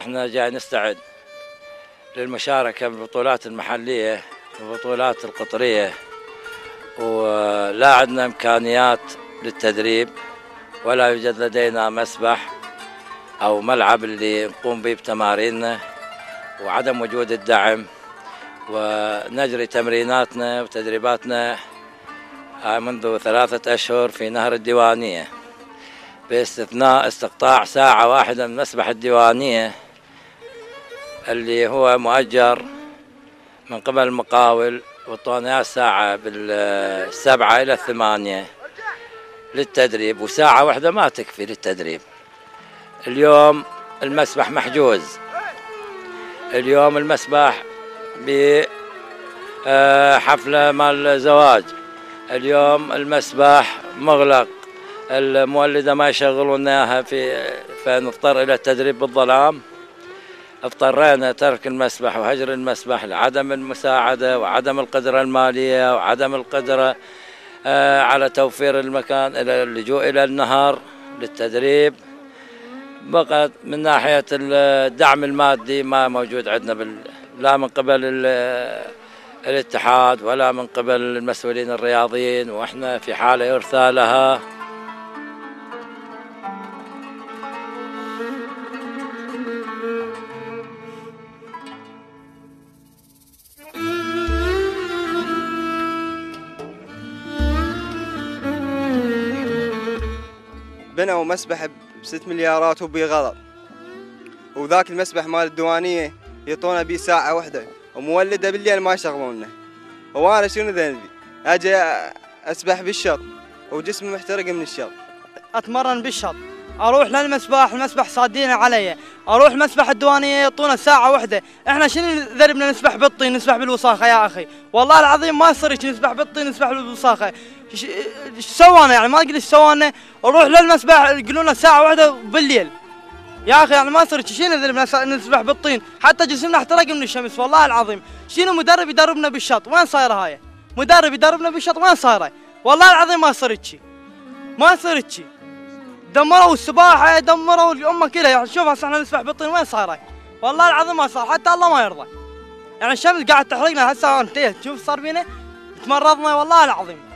احنا جاي نستعد للمشاركة بالبطولات المحلية والبطولات القطرية، ولا عندنا إمكانيات للتدريب، ولا يوجد لدينا مسبح أو ملعب اللي نقوم به بتماريننا، وعدم وجود الدعم. ونجري تمريناتنا وتدريباتنا منذ 3 أشهر في نهر الديوانية، باستثناء استقطاع ساعة واحدة من مسبح الديوانية اللي هو مؤجر من قبل المقاول، وطونا إياه ساعة بال7 إلى 8 للتدريب، وساعة واحدة ما تكفي للتدريب. اليوم المسبح محجوز، اليوم المسبح بحفلة مال زواج، اليوم المسبح مغلق، المولدة ما يشغلون اياها فنضطر الى التدريب بالظلام. اضطرينا ترك المسبح وهجر المسبح لعدم المساعدة وعدم القدرة المالية وعدم القدرة على توفير المكان، الى اللجوء الى النهر للتدريب. بقت من ناحية الدعم المادي ما موجود عندنا لا من قبل الاتحاد ولا من قبل المسؤولين الرياضيين، واحنا في حالة يرثى لها. بنوا مسبح ب6 مليارات وبغلط، وذاك المسبح مال الديوانية يعطونا بيه ساعة واحدة، ومولدة بالليل ما يشغلونه. وانا شنو ذنبي؟ اجي اسبح بالشط وجسمي محترق من الشط. اتمرن بالشط، اروح للمسبح، المسبح صادين علي، اروح مسبح الديوانية يعطونا ساعة واحدة. احنا شنو ذربنا نسبح بالطين، نسبح بالوساخة يا اخي؟ والله العظيم ما يصير نسبح بالطين نسبح بالوساخة. ايش سوانا يعني؟ ما ادري ايش سوانا. اروح للمسبح يقولون ساعة واحدة بالليل يا اخي، يعني ما يصير. شنو ذربنا نسبح بالطين؟ حتى جسمنا احترق من الشمس والله العظيم. شنو مدرب يدربنا بالشط؟ وين صايره هاي؟ مدرب يدربنا بالشط وين صايره؟ والله العظيم ما صارت شي، ما صارت شي. دمروا السباحه، دمروا الامه كلها. يعني شوف هسه احنا نسبح بالطين وين صايره؟ والله العظيم ما صار، حتى الله ما يرضى. يعني الشمس قاعد تحرقنا هسه. انتهت شوف صار بينا، تمرضنا والله العظيم.